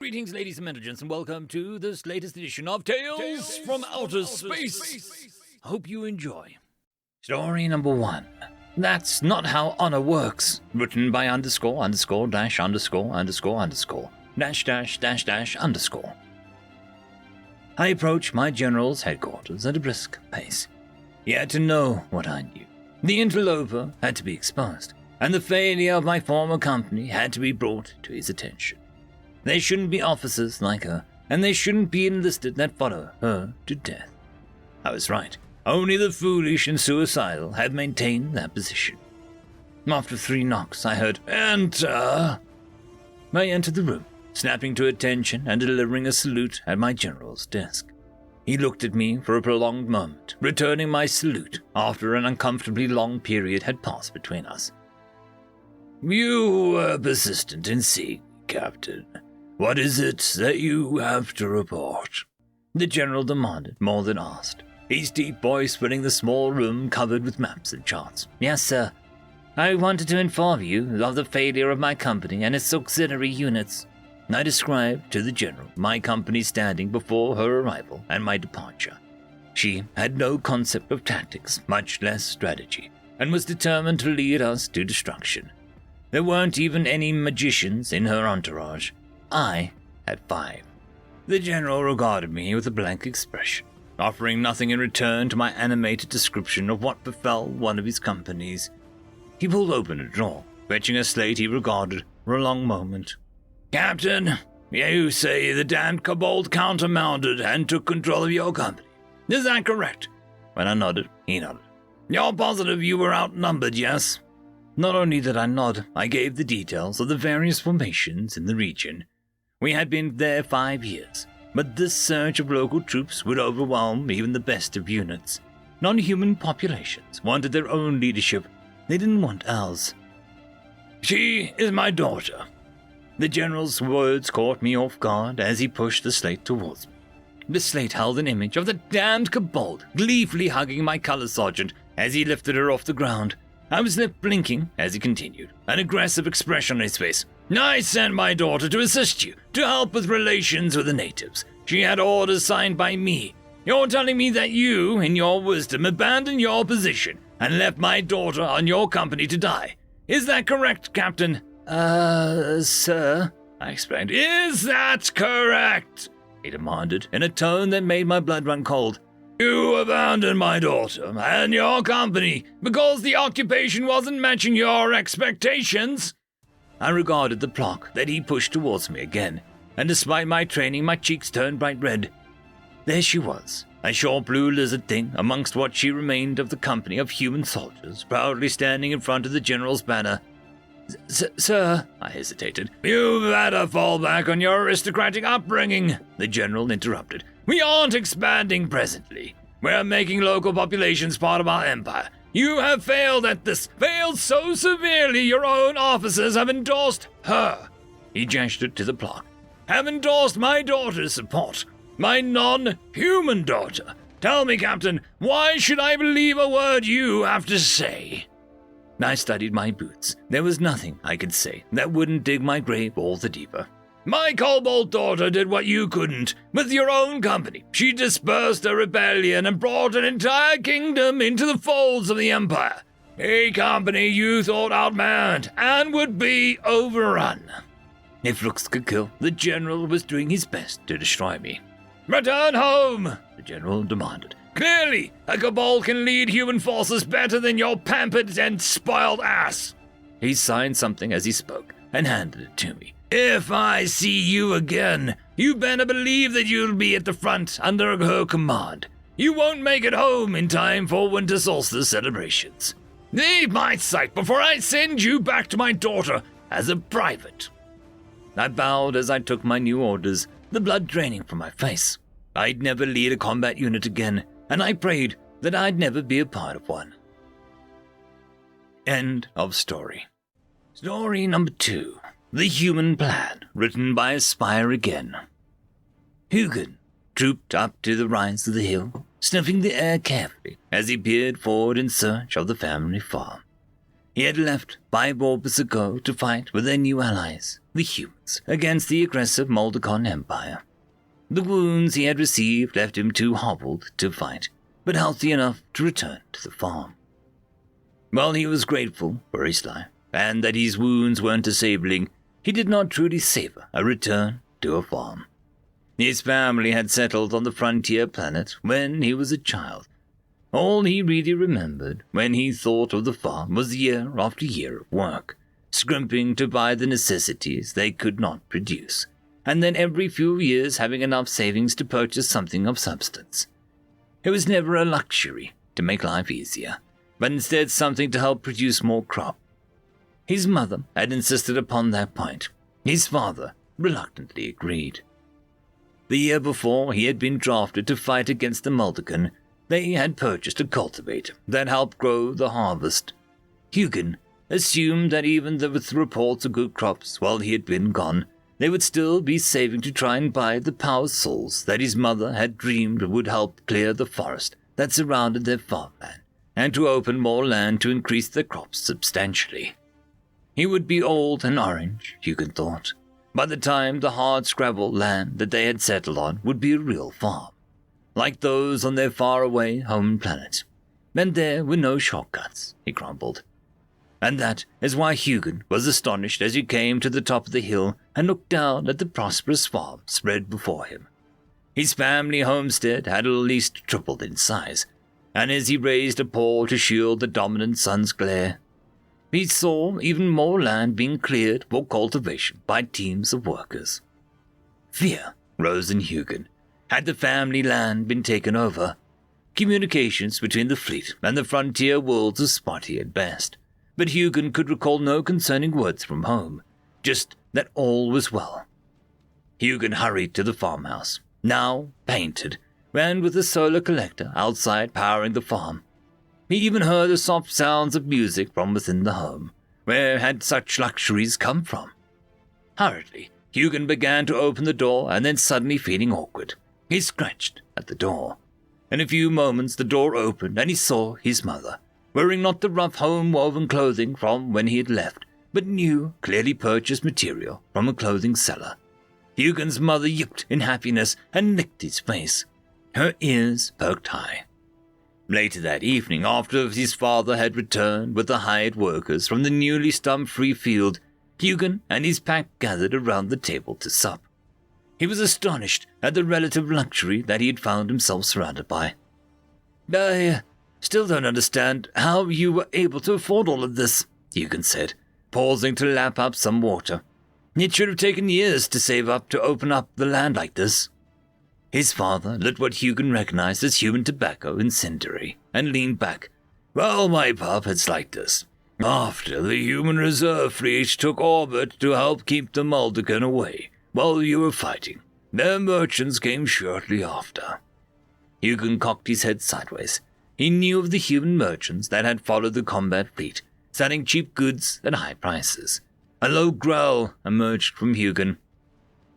Greetings, ladies and gentlemen, and welcome to this latest edition of Tales from Outer Space. Hope you enjoy. Story number 1. That's Not How Honor Works. Written by underscore underscore dash underscore underscore underscore dash dash dash dash underscore. I approached my general's headquarters at a brisk pace. He had to know what I knew. The interloper had to be exposed, and the failure of my former company had to be brought to his attention. There shouldn't be officers like her, and they shouldn't be enlisted that follow her to death. I was right. Only the foolish and suicidal had maintained that position. After 3 knocks, I heard, "Enter!" I entered the room, snapping to attention and delivering a salute at my general's desk. He looked at me for a prolonged moment, returning my salute after an uncomfortably long period had passed between us. "You were persistent in seeing, Captain. What is it that you have to report?" The general demanded more than asked, his deep voice filling the small room covered with maps and charts. "Yes, sir. I wanted to inform you of the failure of my company and its auxiliary units." I described to the general my company's standing before her arrival and my departure. She had no concept of tactics, much less strategy, and was determined to lead us to destruction. There weren't even any magicians in her entourage. I had 5. The general regarded me with a blank expression, offering nothing in return to my animated description of what befell one of his companies. He pulled open a drawer, fetching a slate he regarded for a long moment. "Captain, you say the damned kobold countermounted and took control of your company. Is that correct?" When I nodded, he nodded. "You're positive you were outnumbered, yes?" Not only did I nod, I gave the details of the various formations in the region. We had been there 5 years, but this surge of local troops would overwhelm even the best of units. Non-human populations wanted their own leadership. They didn't want ours. "She is my daughter." The general's words caught me off guard as he pushed the slate towards me. The slate held an image of the damned kobold gleefully hugging my color sergeant as he lifted her off the ground. I was left blinking as he continued, an aggressive expression on his face. "I sent my daughter to assist you, to help with relations with the natives. She had orders signed by me. You're telling me that you, in your wisdom, abandoned your position and left my daughter on your company to die. Is that correct, Captain?" Sir," I explained. "Is that correct?" he demanded, in a tone that made my blood run cold. "You abandoned my daughter and your company because the occupation wasn't matching your expectations?" I regarded the block that he pushed towards me again, and despite my training, my cheeks turned bright red. There she was, a short blue lizard thing amongst what she remained of the company of human soldiers, proudly standing in front of the general's banner. Sir," I hesitated. "You better fall back on your aristocratic upbringing," the general interrupted. "We aren't expanding presently. We're making local populations part of our empire. You have failed at this, failed so severely your own officers have endorsed her." He gestured to the block. "Have endorsed my daughter's support, my non-human daughter. Tell me, Captain, why should I believe a word you have to say?" I studied my boots. There was nothing I could say that wouldn't dig my grave all the deeper. "My kobold daughter did what you couldn't with your own company. She dispersed a rebellion and brought an entire kingdom into the folds of the empire. A company you thought outmanned and would be overrun. If looks could kill, the general was doing his best to destroy me. "Return home," the general demanded. "Clearly, a kobold can lead human forces better than your pampered and spoiled ass." He signed something as he spoke and handed it to me. "If I see you again, you better believe that you'll be at the front under her command. You won't make it home in time for winter solstice celebrations. Leave my sight before I send you back to my daughter as a private." I bowed as I took my new orders, the blood draining from my face. I'd never lead a combat unit again, and I prayed that I'd never be a part of one. End of story. Story number 2. The Human Plan, written by Aspire again. Hugin trooped up to the rise of the hill, sniffing the air carefully as he peered forward in search of the family farm. He had left 5 orbits ago to fight with their new allies, the humans, against the aggressive Moldicon Empire. The wounds he had received left him too hobbled to fight, but healthy enough to return to the farm. While he was grateful for his life, and that his wounds weren't disabling, he did not truly savor a return to a farm. His family had settled on the frontier planet when he was a child. All he really remembered when he thought of the farm was year after year of work, scrimping to buy the necessities they could not produce, and then every few years having enough savings to purchase something of substance. It was never a luxury to make life easier, but instead something to help produce more crop. His mother had insisted upon that point. His father reluctantly agreed. The year before he had been drafted to fight against the Moldicon, they had purchased a cultivator that helped grow the harvest. Hugin assumed that even with reports of good crops while he had been gone, they would still be saving to try and buy the power souls that his mother had dreamed would help clear the forest that surrounded their farmland, and to open more land to increase their crops substantially. He would be old and orange, Hugin thought. By the time the hard-scrabble land that they had settled on would be a real farm, like those on their faraway home planet. And there were no shortcuts, he grumbled. And that is why Hugin was astonished as he came to the top of the hill and looked down at the prosperous farm spread before him. His family homestead had at least tripled in size, and as he raised a paw to shield the dominant sun's glare, he saw even more land being cleared for cultivation by teams of workers. Fear rose in Hugin. Had the family land been taken over? Communications between the fleet and the frontier worlds were spotty at best, but Hugin could recall no concerning words from home, just that all was well. Hugin hurried to the farmhouse, now painted, and with a solar collector outside powering the farm. He even heard the soft sounds of music from within the home. Where had such luxuries come from? Hurriedly, Hugin began to open the door, and then suddenly feeling awkward, he scratched at the door. In a few moments the door opened and he saw his mother, wearing not the rough home-woven clothing from when he had left, but new, clearly purchased material from a clothing seller. Hugin's mother yipped in happiness and licked his face. Her ears perked high. Later that evening, after his father had returned with the hired workers from the newly stump-free field, Hugin and his pack gathered around the table to sup. He was astonished at the relative luxury that he had found himself surrounded by. "I still don't understand how you were able to afford all of this," Hugin said, pausing to lap up some water. "It should have taken years to save up to open up the land like this." His father lit what Hugin recognized as human tobacco incendiary and leaned back. "Well, my pup, it's like this. After the human reserve fleet took orbit to help keep the Moldicon away while you were fighting, their merchants came shortly after." Hugin cocked his head sideways. He knew of the human merchants that had followed the combat fleet, selling cheap goods at high prices. A low growl emerged from Hugin.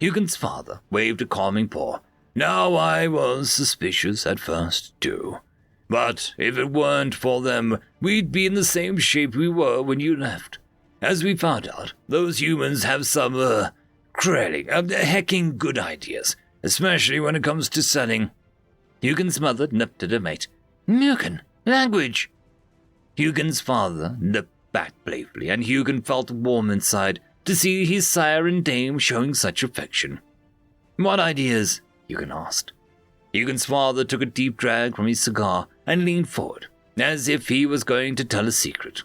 Hugin's father waved a calming paw. "Now I was suspicious at first, too. But if it weren't for them, we'd be in the same shape we were when you left. As we found out, those humans have some, hecking good ideas, especially when it comes to selling." Hugin's mother nipped at her mate. "Mukin, language!" Hugin's father nipped back playfully, and Hugin felt warm inside to see his sire and dame showing such affection. "What ideas?" Hugin asked. Hugin's father took a deep drag from his cigar and leaned forward, as if he was going to tell a secret.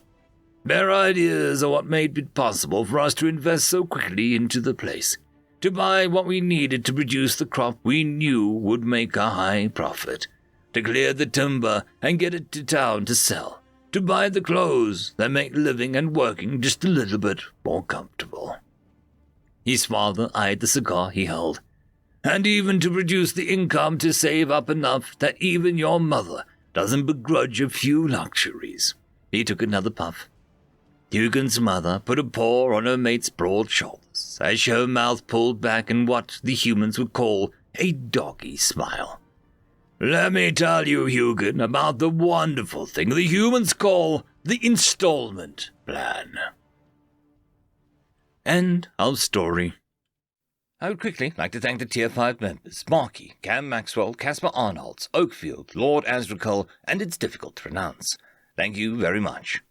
"Their ideas are what made it possible for us to invest so quickly into the place, to buy what we needed to produce the crop we knew would make a high profit, to clear the timber and get it to town to sell, to buy the clothes that make living and working just a little bit more comfortable." His father eyed the cigar he held. "And even to produce the income to save up enough that even your mother doesn't begrudge a few luxuries." He took another puff. Hugin's mother put a paw on her mate's broad shoulders as her mouth pulled back in what the humans would call a doggy smile. "Let me tell you, Hugin, about the wonderful thing the humans call the installment plan. End of story. I would quickly like to thank the Tier 5 members, Marky, Cam Maxwell, Caspar Arnolds, Oakfield, Lord Azrakul, and it's difficult to pronounce. Thank you very much.